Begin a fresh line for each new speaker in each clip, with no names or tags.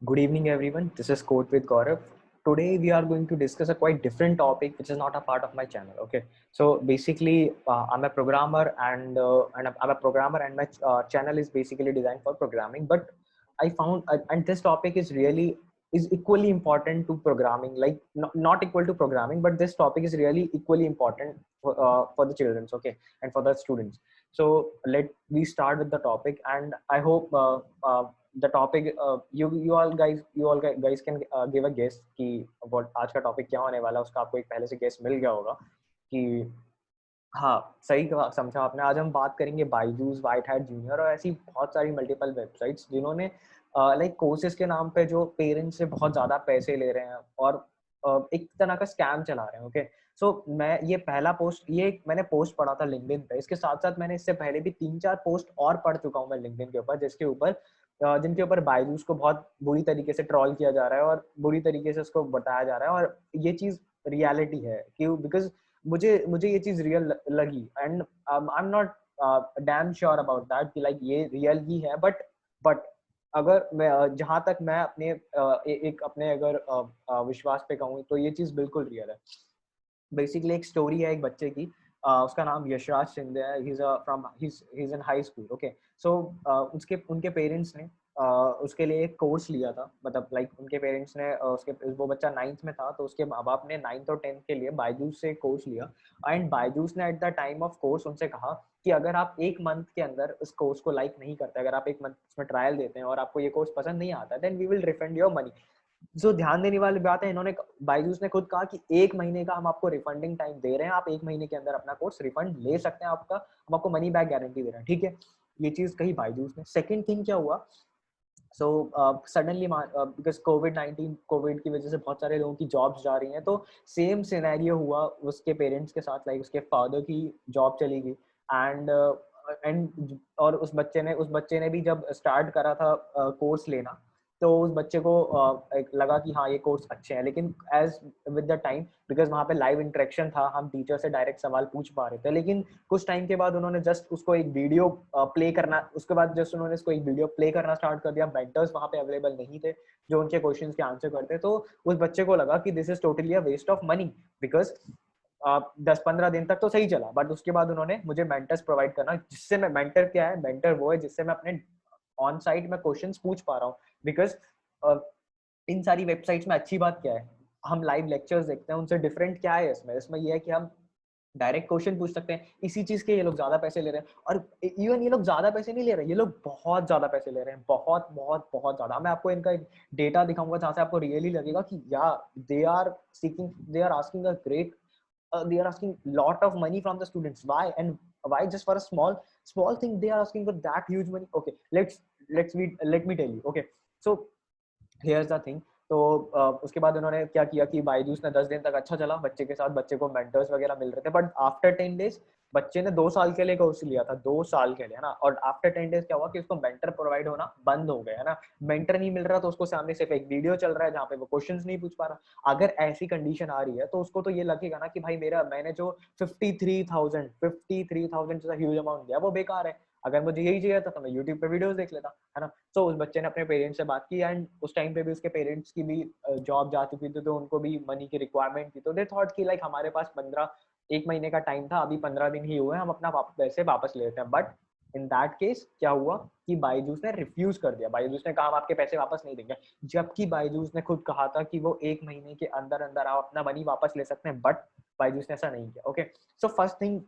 Good evening, everyone. This is Quote with Gaurav. Today, we are going to discuss a quite different topic, which is not a part of my channel. Okay, so basically, I'm a programmer, and I'm a programmer, and my channel is basically designed for programming. But I found, and this topic is equally important to programming, like not equal to programming, but this topic is really equally important for the childrens. Okay, and for the students. So let we start with the topic, and I hope. The topic you all guys can give a guess कि what आज का topic क्या होने वाला है उसका आपको एक पहले से गेस मिल गया होगा कि हाँ सही समझा आपने। आज हम बात करेंगे बायजूस व्हाइट हैट जूनियर और ऐसी बहुत सारी मल्टीपल वेबसाइट्स जिन्होंने लाइक कोर्सेज के नाम पे जो पेरेंट्स से बहुत ज्यादा पैसे ले रहे हैं और एक तरह का स्कैम चला रहे हैं। ओके, सो मैं ये मैंने पोस्ट पढ़ा था लिंक्डइन पे। इसके साथ साथ मैंने इससे पहले भी 3-4 पोस्ट और पढ़ चुका हूँ मैं लिंक्डइन के ऊपर, जिनके ऊपर बायजूस को बहुत बुरी तरीके से ट्रोल किया जा रहा है और बुरी तरीके से उसको बताया जा रहा है। और ये चीज रियलिटी है क्यों, बिकॉज मुझे मुझे ये चीज रियल लगी and I am not damn sure about that कि लाइक ये रियल ही है। बट अगर मैं जहां तक मैं अपने एक अपने अगर विश्वास पे कहूँ तो ये चीज बिल्कुल रियल है। बेसिकली एक स्टोरी है एक बच्चे की। उसका नाम यशराज शिंदे है। He is in high school. Okay, so उसके उनके पेरेंट्स ने उसके लिए एक कोर्स लिया था। मतलब लाइक उनके पेरेंट्स ने उसके वो बच्चा 9th में था तो उसके माँ बाप ने 9th और 10th के लिए बायजूस से कोर्स लिया। एंड बायजूस ने at the time of course उनसे कहा कि अगर आप एक मंथ के अंदर इस कोर्स को लाइक नहीं करते, अगर आप एक मंथ इसमें ट्रायल देते हैं और आपको ये कोर्स पसंद नहीं आता, then we will refund your money. जो ध्यान देने वाली बात है, इन्होंने बायजूस ने खुद कहा कि 1 महीने का हम आपको रिफंडिंग टाइम दे रहे हैं, आप 1 महीने के अंदर अपना कोर्स रिफंड ले सकते हैं, आपका हम आपको मनी बैक गारंटी दे रहे हैं। ठीक है, ये चीज कही बायजूस ने। सेकंड थिंग क्या हुआ, सो सडनली बिकॉज कोविड की वजह से बहुत सारे लोगों की जॉब्स जा रही हैं, तो सेम सिनेरियो हुआ उसके पेरेंट्स के साथ। लाइक उसके फादर की जॉब चली गई एंड और उस बच्चे ने भी जब स्टार्ट करा था कोर्स लेना, तो उस बच्चे को एक लगा कि हाँ ये कोर्स अच्छे हैं। लेकिन as with the time, because वहाँ पे लाइव इंटरेक्शन था, हम टीचर से डायरेक्ट सवाल पूछ पा रहे थे, लेकिन कुछ टाइम के बाद उन्होंने जस्ट उसको एक वीडियो प्ले करना उसके बाद जस्ट उन्होंने इसको एक वीडियो प्ले करना स्टार्ट कर दिया। मेंटर्स वहाँ पे अवेलेबल नहीं थे जो उनके क्वेश्चंस के आंसर करते। तो उस बच्चे को लगा कि this is totally a waste of money, because 10-15 दिन तक तो सही चला, बट उसके बाद उन्होंने मुझे मेंटर्स प्रोवाइड करना, जिससे मैं मेंटर क्या है, मेंटर वो है जिससे मैं अपने ऑन साइट में क्वेश्चंस पूछ पा रहा हूँ। बिकॉज इन सारी वेबसाइट्स में अच्छी बात क्या है, हम लाइव लेक्चर्स देखते हैं, उनसे डिफरेंट क्या है इसमें ये है कि हम डायरेक्ट क्वेश्चन पूछ सकते हैं। इसी चीज के ये लोग ज्यादा पैसे ले रहे हैं। और इवन ये लोग ज्यादा पैसे नहीं ले रहे, ये लोग बहुत ज्यादा पैसे ले रहे हैं, बहुत बहुत बहुत ज्यादा। मैं आपको इनका एक डेटा दिखाऊंगा जहां से आपको रियली लगेगा कि या they are asking a great they are asking lot of money from the students. Why just for a small thing they are asking for that huge money? Okay, let me tell you. Okay, so here's the thing. तो उसके बाद उन्होंने क्या किया कि बायजूस ने 10 दिन तक अच्छा चला बच्चे के साथ, बच्चे को मेंटर्स वगैरह मिल रहे थे। बट आफ्टर 10 डेज बच्चे ने 2 साल के लिए कोर्स लिया था, 2 साल के लिए, है ना। और आफ्टर 10 डेज क्या हुआ कि उसको मेंटर प्रोवाइड होना बंद हो गया, है ना। मेंटर नहीं मिल रहा तो उसको सामने सिर्फ एक वीडियो चल रहा है जहाँ पे वो क्वेश्चंस नहीं पूछ पा रहा। अगर ऐसी कंडीशन आ रही है तो उसको तो ये लगेगा ना कि भाई मैंने जो 53,000 जैसा ह्यूज अमाउंट दिया वो बेकार है। अगर मुझे यही चाहिए था तो मैं यूट्यूब पे वीडियोस देख लेता, है ना। तो उस बच्चे ने अपने पेरेंट्स से बात की एंड उस टाइम पे भी उसके पेरेंट्स की भी जॉब जा चुकी थी, तो उनको भी मनी की रिक्वायरमेंट थी। तो दे थॉट कि लाइक हमारे पास 1 महीने का टाइम था, अभी 15 दिन ही हुए, हम अपना पैसे वापस ले लेते हैं। बट इन दैट केस क्या हुआ कि बायजूस ने रिफ्यूज कर दिया। बायजूस ने कहा हम आपके पैसे वापस नहीं देंगे, जबकि बायजूस ने खुद कहा था कि वो 1 महीने के अंदर अंदर आप अपना मनी वापस ले सकते हैं। बट बायजूस ने ऐसा नहीं किया। ओके, सो फर्स्ट थिंग,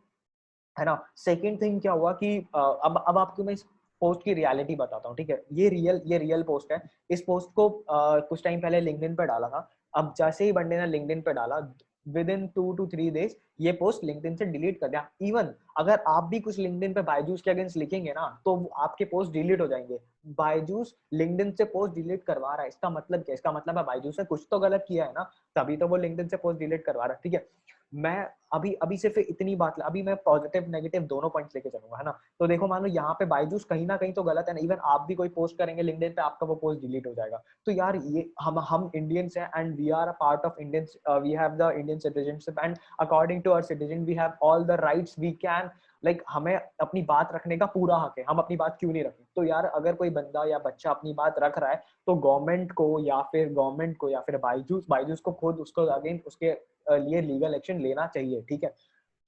है ना। सेकंड थिंग क्या हुआ कि अब आपको मैं इस पोस्ट की रियलिटी बताता हूँ। ठीक है, ये रियल पोस्ट है। इस पोस्ट को कुछ टाइम पहले लिंक्डइन पे डाला था। अब जैसे ही बंदे ने लिंक्डइन पे डाला, विद इन 2 to 3 days ये पोस्ट लिंक्डइन से डिलीट कर दिया। इवन अगर आप भी कुछ लिंक्डइन पे बायजूस के अगेंस्ट लिखेंगे ना तो आपके पोस्ट डिलीट हो जाएंगे। बायजूस लिंक्डइन से पोस्ट डिलीट करवा रहा है, इसका मतलब क्या, इसका मतलब है बायजूस ने कुछ तो गलत किया है ना, तभी तो वो लिंक्डइन से पोस्ट डिलीट करवा रहा है। ठीक है, मैं अभी अभी सिर्फ इतनी बात, अभी मैं पॉजिटिव नेगेटिव दोनों पॉइंट्स लेके चलूंगा, है ना। तो देखो, मान लो यहाँ पे बायजूस कहीं ना कहीं तो गलत है ना। इवन आप भी कोई पोस्ट करेंगे लिंक्डइन पे, आपका वो पोस्ट डिलीट हो जाएगा। तो यार ये हम इंडियंस हैं and we are a part of Indians, we have the Indian citizenship and according to our citizen we have all the rights. We can like हमें अपनी बात रखने का पूरा हक है, हम अपनी बात क्यों नहीं रखें? तो यार अगर कोई बंदा या बच्चा अपनी बात रख रहा है तो गवर्नमेंट को या फिर बायजूस बायजूस को खुद उसको अगेंस्ट उसके लिए लीगल एक्शन लेना चाहिए, ठीक है।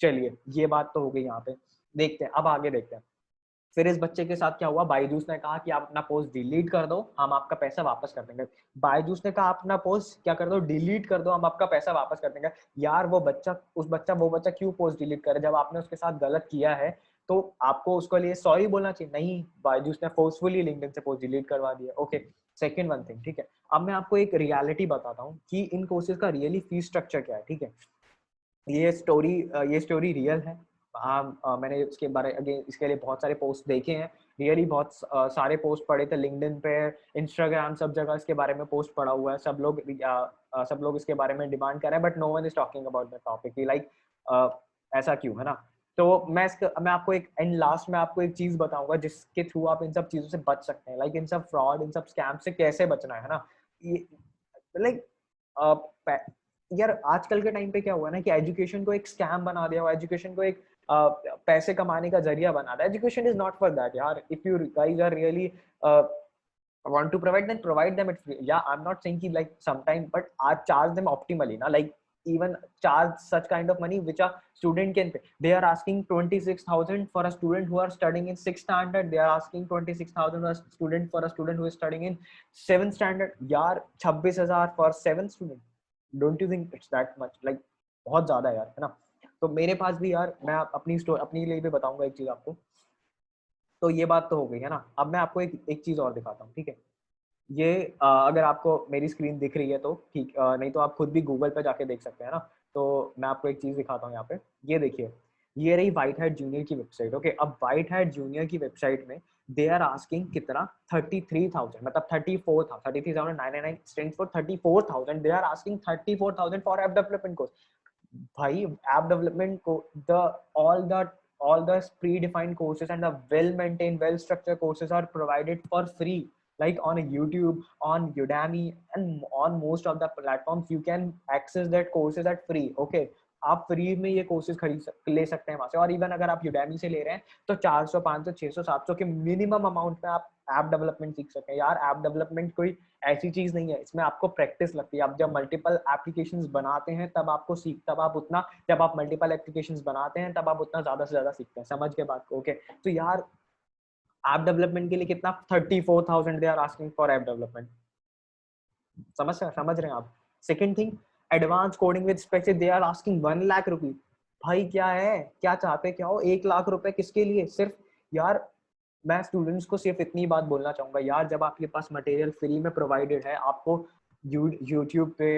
चलिए ये बात तो हो गई यहाँ पे। देखते हैं, अब आगे देखते हैं। फिर इस बच्चे के साथ क्या हुआ, बायजूस ने कहा कि आप अपना पोस्ट डिलीट कर दो, हम आपका पैसा वापस कर देंगे। बायजूस ने कहा अपना पोस्ट क्या कर दो, डिलीट कर दो, हम आपका पैसा वापस कर देंगे। यार वो बच्चा क्यों पोस्ट डिलीट करे? जब आपने उसके साथ गलत किया है तो आपको उसके लिए सॉरी बोलना चाहिए। नहीं, बायजूस ने फोर्सफुली लिंक्डइन से पोस्ट डिलीट करवा दिया। ओके, सेकंड वन थिंग, ठीक है। अब मैं आपको एक रियलिटी बताता हूँ कि इन कोर्सेज का रियली फीस स्ट्रक्चर क्या है, ठीक है। ये स्टोरी रियल है। मैंने इसके लिए बहुत सारे पोस्ट देखे हैं, रियली बहुत सारे पोस्ट पढ़े थे लिंक्डइन पे, इंस्टाग्राम, सब जगह इसके बारे में पोस्ट पड़ा हुआ है। सब लोग इसके बारे में डिमांड कर रहे हैं, but no one is talking about the topic. Like ऐसा क्यों, है ना? तो मैं आपको एक एंड लास्ट में आपको एक चीज बताऊंगा जिसके थ्रू आप इन सब चीजों से बच सकते हैं। लाइक इन सब फ्रॉड, इन सब स्कैम से कैसे बचना है ना। लाइक यार आजकल के टाइम पे क्या हुआ ना कि एजुकेशन को एक स्कैम बना दिया हुआ, एजुकेशन को एक पैसे कमाने का जरिया बना दिया। Education is not for that यार। If you guys are really want to provide, then provide them it's free. Yeah, I'm not saying like sometime, but I charge them optimally na, like even charge such kind of money which a student can pay. They are asking 26,000 for a student who are studying in 6th standard. They are asking 26,000 for a student who is studying in 7th standard. यार 26,000 for 7th student, don't you think it's that much? like बहुत ज्यादा है यार, है ना? तो मेरे पास भी यार, मैं अपनी लिए भी बताऊंगा एक चीज आपको। तो ये बात तो हो गई है ना। अब मैं आपको एक चीज और दिखाता हूँ, ठीक है। ये अगर आपको मेरी स्क्रीन दिख रही है तो ठीक, नहीं तो आप खुद भी गूगल पे जाके देख सकते हैं ना। तो मैं आपको एक चीज दिखाता हूँ यहाँ पे। ये देखिए, ये रही व्हाइट हैट जूनियर की वेबसाइट। ओके, अब व्हाइट हैट जूनियर की वेबसाइट में दे आर आस्किंग कितना, 33,000, मतलब 33,999 stands for 34,000। They are asking 34,000 for app development course. भाई ऐप डेवलपमेंट को all the predefined courses and the well maintained, well structured courses are provided for free, like on YouTube, on Udemy, and on most of the platforms you can access that courses at free. Okay, आप free में ये courses ले सकते हैं वहां से। और even अगर आप यूडेमी से ले रहे हैं तो 400, 500, 600, 700 के मिनिमम अमाउंट में आप ऐप डेवलपमेंट सीख सकते हैं। यार ऐप डेवलपमेंट कोई ऐसी चीज नहीं है, इसमें आपको प्रैक्टिस लगती है। आप जब मल्टीपल एप्लीकेशंस बनाते हैं तब जब आप मल्टीपल एप्लीकेशंस बनाते हैं तब आप उतना ज्यादा से ज्यादा सीखते हैं। समझ के बात को? ओके, तो यार ऐप डेवलपमेंट के लिए कितना, 34,000 they are asking for app development. समझ रहे हैं आप? Second thing, advance coding with specific, they are asking 1 lakh रुपए। भाई क्या है, क्या चाहते क्या हो? 1 लाख रुपए किसके लिए? सिर्फ यार मैं स्टूडेंट्स को सिर्फ इतनी बात बोलना चाहूंगा यार, जब आपके पास मटेरियल फ्री में प्रोवाइडेड है, आपको यूट्यूब पे,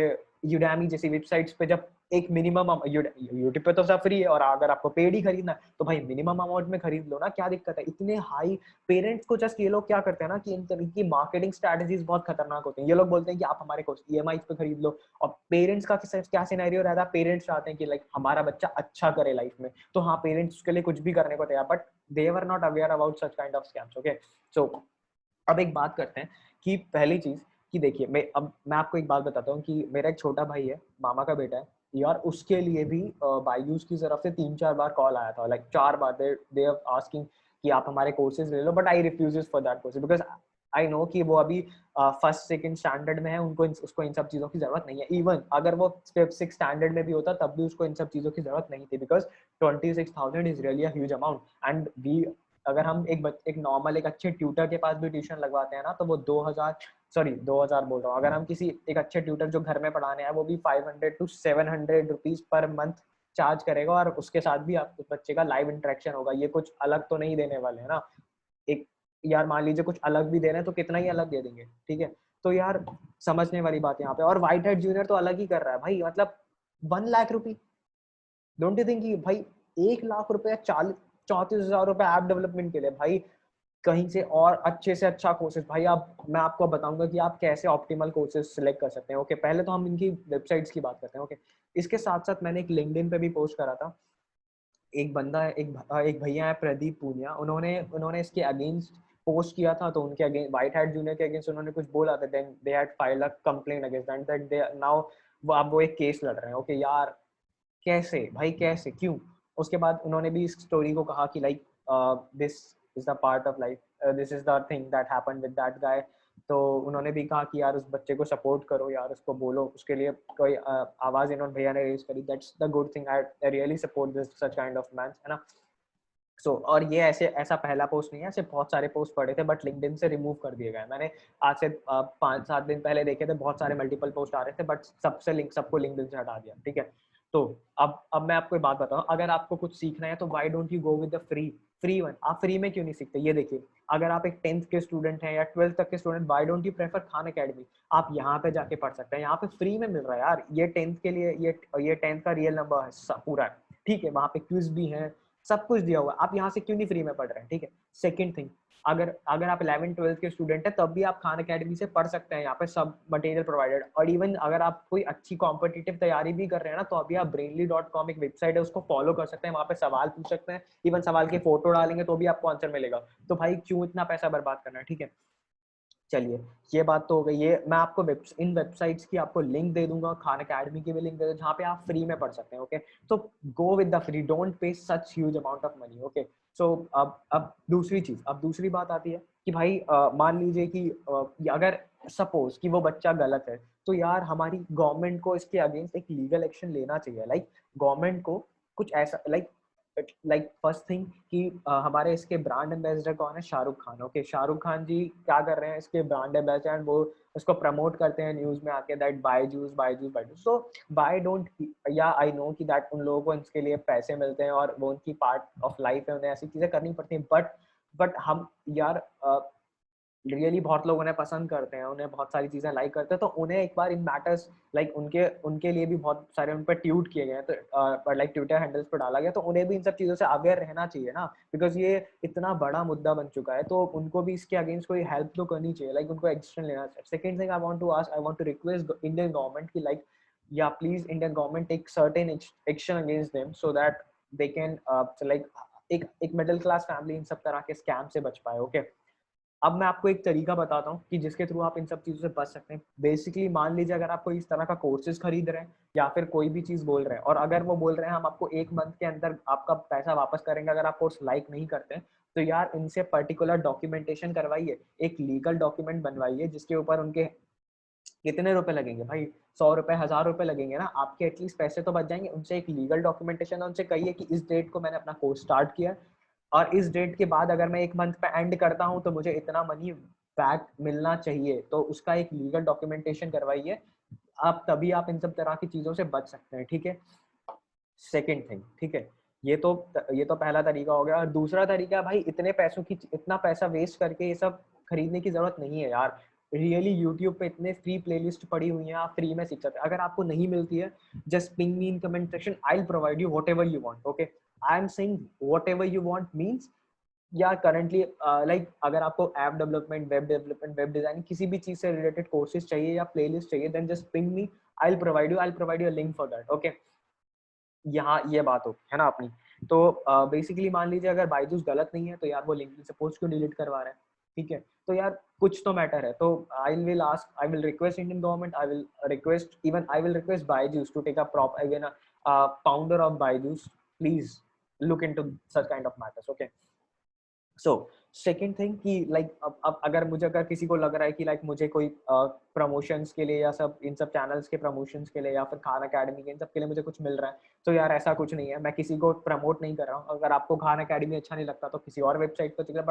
यूडेमी जैसी वेबसाइट्स पे जब एक मिनिमम, यूट्यूब पे तो सब फ्री है, और अगर आपको पेड ही खरीदना है तो भाई मिनिमम अमाउंट में खरीद लो ना, क्या दिक्कत है? इतने हाई पेरेंट्स को जस्ट ये लोग क्या करते हैं ना कि इन तरह की मार्केटिंग स्ट्रेटजीज बहुत खतरनाक होती हैं। ये लोग बोलते हैं कि आप हमारे कोर्स ईएमआई पे खरीद लो, और पेरेंट्स का क्या सिनेरियो रहता है, पेरेंट्स चाहते हैं कि लाइक हमारा बच्चा अच्छा करे लाइफ में, तो हाँ पेरेंट्स उसके लिए कुछ भी करने को तैयार, but they were not aware about such kind of scams. Okay, so अब एक बात करते हैं कि पहली चीज कि देखिए, मैं आपको एक बात बताता हूँ कि मेरा एक छोटा भाई है, मामा का बेटा है यार, उसके लिए भी बायजूस की तरफ से 3-4 बार कॉल आया था, लाइक 4 बार दे आर आस्किंग कि आप हमारे कोर्सेज ले लो, but I refuses for that courses because I know कि वो अभी फर्स्ट सेकंड स्टैंडर्ड में है, उसको इन सब चीजों की जरूरत नहीं है। इवन अगर वो 5th-6th स्टैंडर्ड में भी होता तब भी उसको इन सब चीजों की जरूरत नहीं थी, because 26,000 is really a huge amount. And we अगर हम एक नॉर्मल एक अच्छे ट्यूटर के पास भी ट्यूशन लगवाते हैं ना, तो वो 2000 बोल रहा हूँ, अगर हम किसी एक अच्छे ट्यूटर जो घर में पढ़ाने हैं, वो भी 500 to 700 rupees per month charge करेगा, और उसके साथ भी आप उस बच्चे का लाइव इंटरेक्शन होगा। ये कुछ अलग तो नहीं देने वाले है ना। एक यार मान लीजिए कुछ अलग भी दे रहे हैं तो कितना ही अलग दे देंगे, ठीक है? तो यार समझने वाली बात यहाँ पे। और व्हाइट हैट जूनियर तो अलग ही कर रहा है भाई, मतलब 1 लाख रुपए। डोंट यू थिंक कि भाई 1 लाख रुपए, 34,000 रुपए ऐप डेवलपमेंट के लिए? भाई कहीं से और अच्छे से अच्छा कोर्सेज भाई, आप मैं आपको बताऊंगा कि आप कैसे ऑप्टिमल कोर्सेज सिलेक्ट कर सकते हैं। ओके, पहले तो हम इनकी वेबसाइट्स की बात करते हैं। ओके, इसके साथ साथ मैंने एक लिंक्डइन पे भी पोस्ट करा था। एक बंदा है, एक भैया है प्रदीप पूनिया, उन्होंने इसके अगेंस्ट पोस्ट किया था, तो उनके अगेंस्ट, व्हाइट हैट जूनियर के अगेंस्ट उन्होंने कुछ बोला था, then they had filed a complaint against that, they now वो अब वो एक केस लड़ रहे हैं। ओके यार, कैसे भाई, कैसे, क्यों? उसके बाद उन्होंने भी इस स्टोरी को कहा कि like this is the part of life, this is the thing that happened with that guy. तो उन्होंने भी कहा कि यार उस बच्चे को सपोर्ट करो यार, उसको बोलो, उसके लिए कोई आवाज इन्होंने भैया ने रेज करी। That's the good thing, I really support this such kind of man, है ना। और ये ऐसा पहला पोस्ट नहीं है, ऐसे बहुत सारे पोस्ट पड़े थे बट लिंक्डइन से रिमूव कर दिए गए। मैंने आज से 5-7 दिन पहले देखे थे, बहुत सारे मल्टीपल पोस्ट आ रहे थे बट सबको लिंक्डइन से हटा दिया, ठीक है। तो अब मैं आपको एक बात बताऊं, अगर आपको कुछ सीखना है तो why don't you go with the free one. आप फ्री में क्यों नहीं सीखते? ये देखिए, अगर आप एक 10th के स्टूडेंट हैं या 12th तक के student, why don't you prefer Khan academy? आप यहाँ पे जाके पढ़ सकते हैं, यहाँ पे फ्री में मिल रहा है यार। ये 10th के लिए, ये 10th का रियल नंबर है पूरा है, ठीक है। वहाँ पे क्विज भी है, सब कुछ दिया हुआ है। आप यहाँ से क्यों नहीं फ्री में पढ़ रहे हैं, ठीक है। सेकंड थिंग, अगर आप 11th-12th के स्टूडेंट हैं तब भी आप खान एकेडमी से पढ़ सकते हैं, यहाँ पे सब मटेरियल प्रोवाइडेड। और इवन अगर आप कोई अच्छी कॉम्पिटिटिव तैयारी भी कर रहे हैं ना, तो अभी आप brainly.com एक वेबसाइट है, उसको फॉलो कर सकते हैं, वहाँ पे सवाल पूछ सकते हैं, इवन सवाल के फोटो डालेंगे तो भी आपको आंसर मिलेगा। तो भाई क्यों इतना पैसा बर्बाद करना है, ठीक है। चलिए, ये बात तो हो गई। ये मैं आपको इन वेबसाइट्स की आपको लिंक दे दूंगा, खान अकेडमी की भी लिंक दे दूंगा, जहाँ पे आप फ्री में पढ़ सकते हैं, ओके। तो go with the free, don't pay such huge amount of money, okay. So अब दूसरी बात आती है कि भाई मान लीजिए कि अगर सपोज कि वो बच्चा गलत है, तो यार हमारी गवर्नमेंट को इसके अगेंस्ट एक लीगल एक्शन लेना चाहिए। लाइक गवर्नमेंट को कुछ ऐसा, लाइक फर्स्ट थिंग कि हमारे इसके ब्रांड एम्बेसडर कौन है? शाहरुख खान, ओके। शाहरुख खान जी क्या कर रहे हैं, इसके ब्रांड एम्बेसडर, वो उसको प्रमोट करते हैं न्यूज में आके, that Byju's Byju's Byju's. So buy don't, yeah I know कि दैट उन लोगों को इसके लिए पैसे मिलते हैं और वो उनकी पार्ट ऑफ लाइफ है, उन्हें ऐसी चीजें करनी पड़ती हैं, बट हम यार रियली बहुत लोग उन्हें पसंद करते हैं, उन्हें बहुत सारी चीजें लाइक करते हैं, तो उन्हें एक बार इन मैटर्स, लाइक उनके उनके लिए भी बहुत सारे उन पर ट्वीट किए गए हैं, तो लाइक ट्विटर हैंडल्स पर डाला गया, तो उन्हें भी इन सब चीजों से अवेयर रहना चाहिए ना, बिकॉज ये इतना बड़ा मुद्दा बन चुका है, तो उनको भी इसके अगेंस्ट कोई हेल्प तो करनी चाहिए, लाइक उनको एक्शन लेना चाहिए। Second thing I want to request Indian government की, like yeah please Indian government take certain action against them, so that they can like एक मिडिल क्लास फैमिली इन सब तरह के स्कैम से बच पाए, ओके। अब मैं आपको एक तरीका बताता हूँ कि जिसके थ्रू आप इन सब चीज़ों से बच सकते हैं। बेसिकली मान लीजिए अगर आप कोई इस तरह का कोर्सेज खरीद रहे हैं या फिर कोई भी चीज़ बोल रहे हैं, और अगर वो बोल रहे हैं हम आपको 1 मंथ के अंदर आपका पैसा वापस करेंगे अगर आप कोर्स लाइक नहीं करते हैं, तो यार इनसे पर्टिकुलर डॉक्यूमेंटेशन करवाइए, एक लीगल डॉक्यूमेंट बनवाइए जिसके ऊपर उनके कितने रुपए लगेंगे भाई, 100 रुपए 1000 रुपए लगेंगे ना, आपके एटलीस्ट पैसे तो बच जाएंगे। उनसे एक लीगल डॉक्यूमेंटेशन है, उनसे कहिए कि इस डेट को मैंने अपना कोर्स स्टार्ट किया और इस डेट के बाद अगर मैं 1 मंथ पे एंड करता हूँ तो मुझे इतना मनी बैक मिलना चाहिए, तो उसका एक लीगल डॉक्यूमेंटेशन करवाइए। आप तभी आप इन सब तरह की चीजों से बच सकते हैं, ठीक है। सेकेंड थिंग, ठीक है, ये तो पहला तरीका हो गया। और दूसरा तरीका, भाई इतना पैसा वेस्ट करके ये सब खरीदने की जरूरत नहीं है यार। रियली यूट्यूब पे इतने फ्री प्लेलिस्ट पड़ी हुई हैं, आप फ्री में सीख सकते हैं। अगर आपको नहीं मिलती है, just ping me in comment section, I will provide you what ever you want, okay. I am saying what ever you want means, या करंटली लाइक अगर आपको app development, web development, web designing, किसी भी चीज से related courses चाहिए या playlist चाहिए, then just ping me, I will provide you a link for that, okay. यहाँ ये बात हो है ना अपनी। तो बेसिकली मान लीजिए अगर बायजूस गलत नहीं है, तो यार वो लिंक्डइन से पोस्ट क्यों डिलीट करवा रहे हैं, ठीक है। तो यार कुछ तो मैटर है। तो I will request Indian government, I will request Byju's to take a prop again founder of Byju's, please look into such kind of matters, okay. So second thing कि लाइक अब अगर किसी को लग रहा है कि लाइक मुझे कोई प्रमोशंस के लिए या सब इन सब चैनल्स के प्रमोशंस के लिए या फिर खान अकेडमी के इन सब के लिए मुझे कुछ मिल रहा है, तो यार ऐसा कुछ नहीं है। मैं किसी को प्रमोट नहीं कर रहा हूँ। अगर आपको खान अकेडमी अच्छा नहीं लगता तो किसी और वेबसाइट पर चलिए,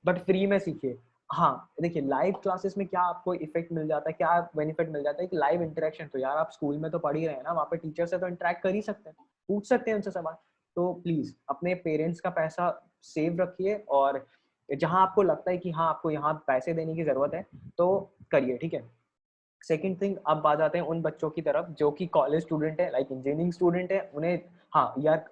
बट फ्री में सीखिए। हाँ देखिए, लाइव क्लासेस में क्या आपको इफेक्ट मिल जाता है, क्या बेनिफिट मिल जाता है कि लाइव इंटरेक्शन। तो यार आप स्कूल में तो पढ़ ही रहे हैं ना, वहाँ पे टीचर से तो इंटरेक्ट कर ही सकते हैं, पूछ सकते हैं उनसे सवाल। तो प्लीज अपने पेरेंट्स का पैसा सेव रखिए, और जहां आपको लगता है कि हाँ आपको यहाँ पैसे देने की जरूरत है तो करिए, ठीक है। सेकेंड थिंग, अब बात आते हैं उन बच्चों की तरफ जो कि कॉलेज स्टूडेंट है, लाइक इंजीनियरिंग स्टूडेंट है। उन्हें हाँ यार,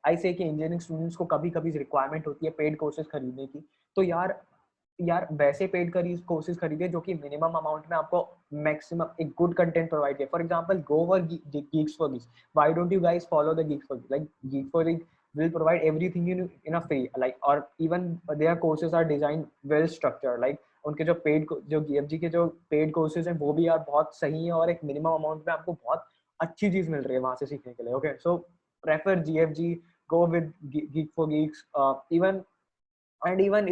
ऐसे कि इंजीनियरिंग स्टूडेंट्स को कभी कभी रिक्वायरमेंट होती है पेड कोर्सेज खरीदने की। तो यार वैसे पेड कोर्सेज खरीदिए जो कि मिनिमम अमाउंट में आपको मैक्सिमम एक गुड कंटेंट प्रोवाइड किया। For example go over Geeks for Geeks, why don't you guys follow the Geeks for Geeks? Like Geeks for Geeks will provide everything in a free, like, or even their courses are designed well structured, like उनके जो GFG के जो paid courses हैं वो भी यार बहुत सही है, और एक मिनिमम अमाउंट में आपको बहुत अच्छी चीज मिल रही है वहां से सीखने के लिए, okay. So prefer GFG, go with Geek for Geeks. Even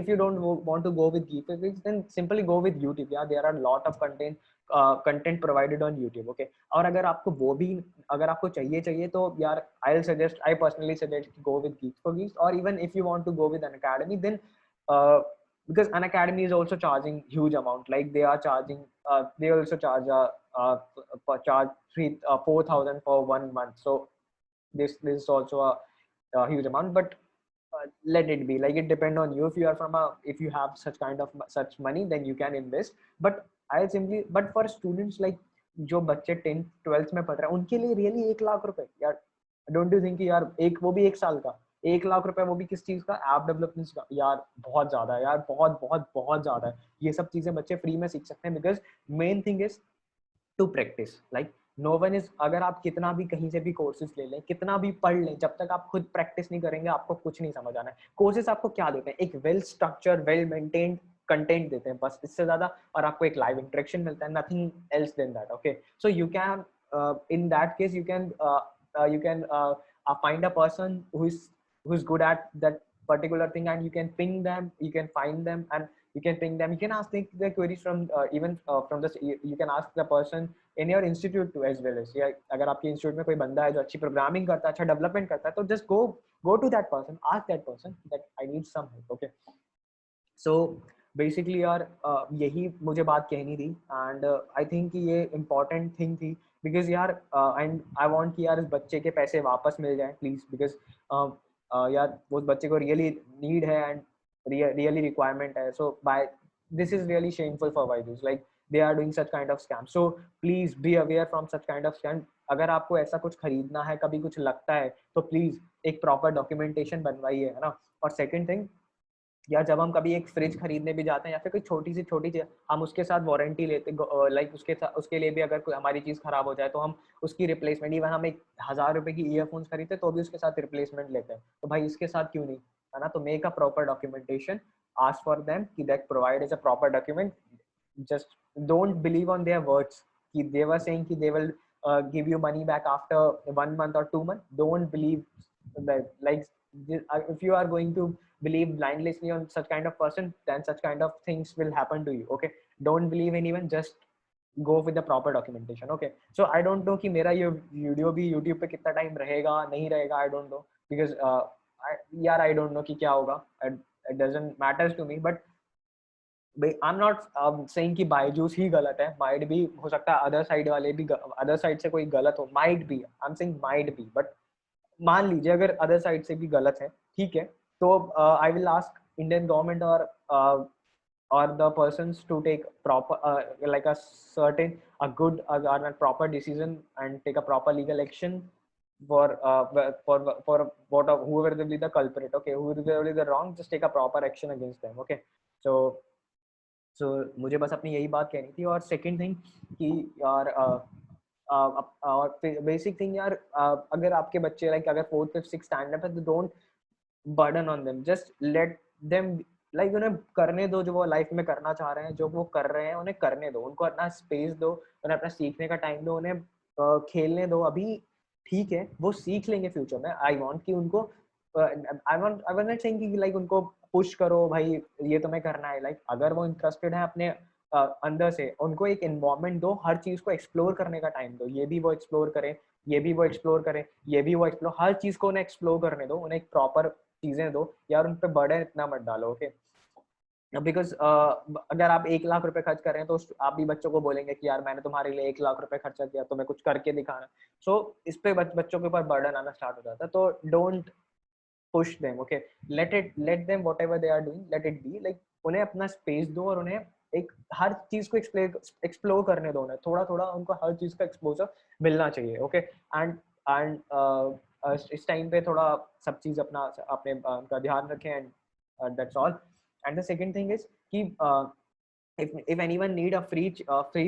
if you don't want to go with Geek for Geeks, then simply go with YouTube. Yeah, there are a lot of content provided on YouTube. Okay, और अगर आपको वो भी अगर आपको चाहिए तो यार I personally suggest go with Geek for Geeks. Or even if you want to go with an academy, then because an academy is also charging huge amount, like they are charging they also charge charge 4,000 for 1 month. So this is also a huge amount, but let it be. Like, it depend on you. If you are if you have such money, then you can invest. But for students, like जो बच्चे 10th 12th में पढ़ रहे हैं, उनके लिए really 1 lakh रुपए यार, डोंट यू थिंक यार, वो भी 1 साल का 1 लाख रुपए, वो भी किस चीज का, ऐप डेवलपमेंट का, यार बहुत ज्यादा है यार, बहुत बहुत बहुत ज्यादा है। ये सब चीजें बच्चे फ्री में सीख सकते हैं, because main thing is to practice. Like no one is, अगर आप कितना भी कहीं से भी कोर्सेज ले लें, कितना भी पढ़ लें, जब तक आप खुद प्रैक्टिस नहीं करेंगे, आपको कुछ नहीं समझ आना है। कोर्सेज आपको क्या देते हैं? एक well structure, well maintained content देते हैं, बस इससे ज्यादा, और आपको एक लाइव इंटरेक्शन मिलता है, nothing else than that. Okay, so you can in that case you can find a person who's good at that particular thing, and you can ping them, you can find them, and you can ping them, you can ask the queries from even from this, you can ask the person in your institute too as well as, या अगर आपके institute में कोई बंदा है जो अच्छी programming करता है, अच्छा डेवलपमेंट करता है, तो just go to that person, ask that person that I need some help. Okay, so basically यार यही मुझे बात कहनी थी, एंड आई थिंक ये इम्पॉर्टेंट थिंग थी, बिकॉज यार एंड आई वांट कि यार इस बच्चे के पैसे वापस मिल जाएं प्लीज, बिकॉज यार वो बच्चे को रियली नीड है एंड रियली रिक्वायरमेंट है। So by this is really shameful for Byju's, like they are doing such kind of scam. So please be aware from such kind of scam. अगर आपको ऐसा कुछ खरीदना है, कभी कुछ लगता है, तो प्लीज एक प्रॉपर डॉक्यूमेंटेशन बनवाइए, है ना। और सेकेंड थिंग, या जब हम कभी एक फ्रिज खरीदने भी जाते हैं, या फिर कोई छोटी चीज, हम उसके साथ वारंटी लेते, लाइक उसके लिए भी अगर कोई हमारी चीज खराब हो जाए, तो हम उसकी रिप्लेसमेंट, इवन हम 1,000 रुपए की ईयरफोन्स खरीदते तो भी उसके साथ रिप्लेसमेंट लेते हैं। तो भाई इसके साथ क्यों नहीं, है ना। तो make a proper documentation, ask for them कि that provide as a proper document. just don't believe on their words कि they were saying कि they will give you money back after 1 month or 2 months. Don't believe that. Like, if you are going to believe blindlessly on such kind of person, then such kind of things will happen to you. Okay, don't believe in even, just go with the proper documentation. Okay, so I don't know कि मेरा ये video भी YouTube पे कितना time रहेगा, नहीं रहेगा, I don't know, because यार I don't know कि क्या होगा, it doesn't matters to me, but I'm not saying कि बायजूस ही गलत है, माइट भी हो सकता है अदर साइड वाले भी, अदर साइड से कोई गलत हो, might be, I am saying might be, but मान लीजिए अगर अदर साइड से भी गलत है, ठीक है, तो I will ask Indian government or the persons to take proper like a certain a good or a proper decision and take a proper legal action for whoever will be the culprit. Okay, whoever will be the wrong, just take a proper action against them. Okay, so मुझे बस अपनी यही बात कहनी थी। और second thing कि यार और बेसिक थिंग यार, अगर आपके बच्चे लाइक अगर 4th 5th 6th स्टैंडर्ड है, तो don't burden on them, just let them, like उन्हें करने दो जो वो लाइफ में करना चाह रहे हैं, जो वो कर रहे हैं उन्हें करने दो, उनको अपना स्पेस दो, उन्हें अपना सीखने का टाइम दो, उन्हें खेलने दो अभी, ठीक है, वो सीख लेंगे फ्यूचर में। आई वांट कि उनको आई वांट नॉट सेइंग कि लाइक उनको पुश करो भाई ये तुम्हें करना है, लाइक अगर वो इंटरेस्टेड है अपने अंदर से, उनको एक एनवायरनमेंट दो, हर चीज को एक्सप्लोर करने का टाइम दो, ये भी वो एक्सप्लोर करें, ये भी वो एक्सप्लोर करें, ये भी वो एक्सप्लोर, हर चीज को उन्हें एक्सप्लोर करने दो, उन्हें एक प्रॉपर चीजें दो यार, उन पे बर्डन इतना मत डालो। ओके, बिकॉज अगर आप 1 लाख रुपए खर्च कर रहे हैं, तो आप भी बच्चों को बोलेंगे कि यार मैंने तुम्हारे लिए 1 लाख रुपए खर्चा किया, तुम्हें कुछ करके दिखाना। सो इस पे बच्चों के ऊपर बर्डन आना स्टार्ट हो जाता है। तो don't push them. Okay, let them whatever they are doing, let it be, like उन्हें अपना स्पेस दो, और उन्हें एक हर चीज को एक्सप्लोर करने दो, उन्हें थोड़ा थोड़ा उनको हर चीज का एक्सपोजर मिलना चाहिए। ओके, एंड इस टाइम पे थोड़ा सब चीज अपने उनका ध्यान रखें, and that's all. And the second thing is कि if anyone need a free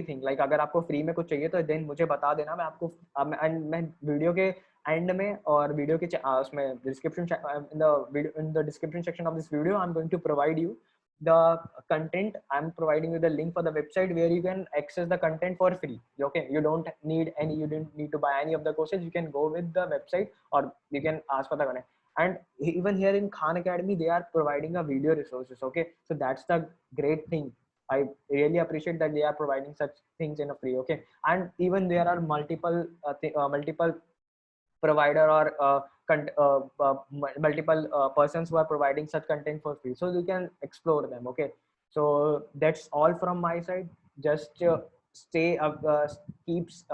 thing, like अगर आपको फ्री में कुछ चाहिए, तो देन मुझे बता देना, मैं आपको मैं वीडियो के एंड में और वीडियो के उसमें description in the description section of this video, I'm going to provide you the content. I'm providing you the link for the website where you can access the content for free. Okay, you didn't need to buy any of the courses, you can go with the website, or you can ask for the content. and even here in Khan Academy they are providing a video resources. Okay, so that's the great thing. I really appreciate that they are providing such things in a free. Okay, and even there are multiple provider or multiple persons who are providing such content for free, so you can explore them. Okay, so that's all from my side. Just stay keeps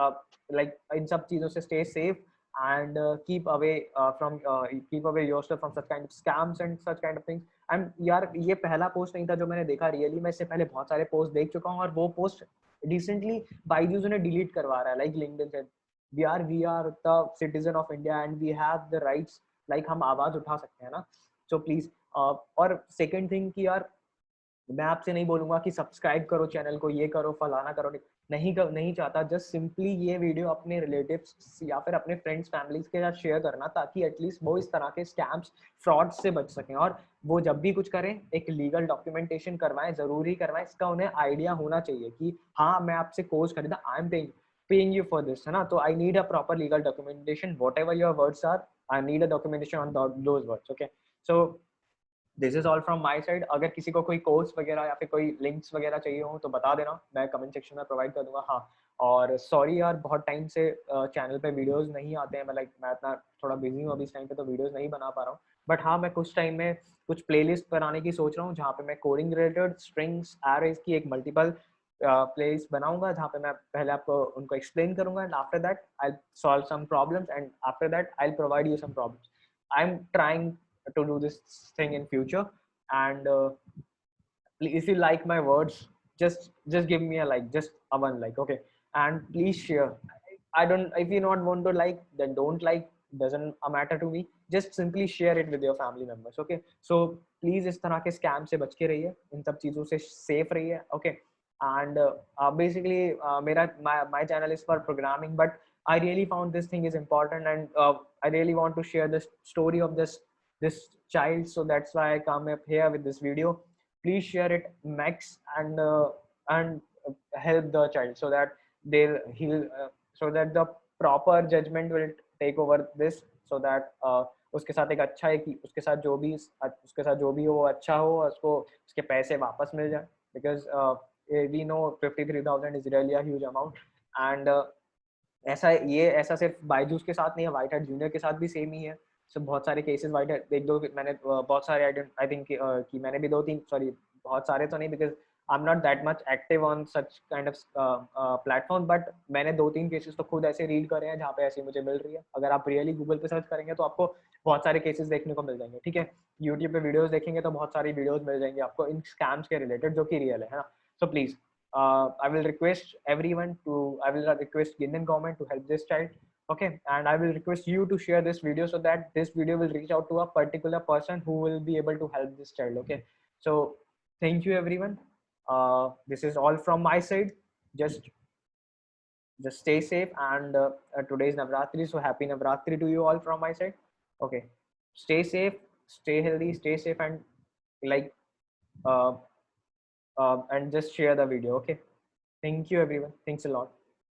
like in सब चीजों से stay safe and keep away yourself from such kind of scams and such kind of things. And यार ये पहला post नहीं था जो मैंने देखा, रियली मैं इससे पहले बहुत सारे पोस्ट देख चुका हूँ और वो पोस्ट रिसेंटली बायजूस ने डिलीट करवा रहा है, लाइक लिंक्डइन से we are the citizen of India and we have the rights, like हम आवाज उठा सकते हैं ना. So please और second thing कि यार मैं आपसे नहीं बोलूंगा कि सब्सक्राइब करो चैनल को, ये करो फलाना करो, नहीं चाहता. जस्ट सिंपली ये वीडियो अपने रिलेटिव्स या फिर अपने फ्रेंड्स फैमिलीज के साथ शेयर करना, ताकि एटलीस्ट वो इस तरह के स्कैम्स फ्रॉड से बच सकें, और वो जब भी कुछ करें एक लीगल डॉक्यूमेंटेशन करवाएं, जरूरी करवाएं. इसका उन्हें आइडिया होना चाहिए कि हाँ मैं आपसे कोर्स खरीदा, I am paying you for this, है ना. तो I need a proper legal documentation, whatever your words are, I need a documentation on those words. Okay, so this is all from my side. अगर किसी को कोई course वगैरह या फिर कोई लिंक्स वगैरह चाहिए हो तो बता देना, मैं कमेंट सेक्शन में प्रोवाइड कर दूंगा. हाँ, और सॉरी यार बहुत टाइम से चैनल पे वीडियोस नहीं आते हैं, मैं इतना थोड़ा बिजी हूँ अभी इस टाइम पे, तो वीडियोस नहीं बना पा रहा हूँ. बट हाँ, मैं कुछ टाइम में कुछ प्लेलिस्ट बनाने की सोच रहा हूँ जहाँ पे मैं कोडिंग रिलेटेड स्ट्रिंग्स एरेज की एक मल्टीपल प्लेलिस्ट बनाऊंगा, जहाँ पे मैं पहले आपको उनको एक्सप्लेन करूंगा, and after that I solve some problems, and after that I provide you some problems. I am trying to do this thing in future, and if you like my words, just give me a like, just a one like. Okay, and please share. I don't, if you not want to like, then don't like, doesn't matter to me. Just simply share it with your family members. Okay, so please इस तरह के scam से बच के रहिए, इन सब चीजों से सेफ रहिए. Okay, and basically मेरा my channel is for programming, but I really found this thing is important, and I really want to share the story of this child, so that's why I come up here with this video. Please share it max, and help the child so that he'll so that the proper judgment will take over this, so that उसके साथ एक अच्छा है कि उसके साथ जो भी हो वो अच्छा हो, उसको उसके पैसे वापस मिल जाए, because we know 53,000 is really a huge amount. And ऐसा सिर्फ बायजूस के साथ नहीं है, व्हाइट हैट जूनियर के साथ भी सेम ही है. सो बहुत सारे केसेस व्हाइट हैट एक दो मैंने बहुत सारे आई थिंक कि मैंने भी 2-3, सॉरी बहुत सारे तो नहीं, because I am not that much active on such kind of platform, but मैंने 2-3 केसेस तो खुद ऐसे रीड करे हैं जहाँ पे ऐसी मुझे मिल रही है. अगर आप रियली गूगल पे सर्च करेंगे तो आपको बहुत सारे केसेस देखने को मिल जाएंगे. ठीक है, यूट्यूब पे वीडियोस देखेंगे तो बहुत सारी वीडियोस मिल जाएंगे आपको इन स्कैम्स के रिलेटेड, जो कि रियल है ना. So please I will request everyone to, I will request Indian government to help this child. Okay, and I will request you to share this video so that this video will reach out to a particular person who will be able to help this child. Okay, so thank you everyone. This is all from my side. Just stay safe, and today is Navratri, so happy Navratri to you all from my side. Okay, stay safe, stay healthy, stay safe, and like and just share the video. Okay, thank you everyone, thanks a lot.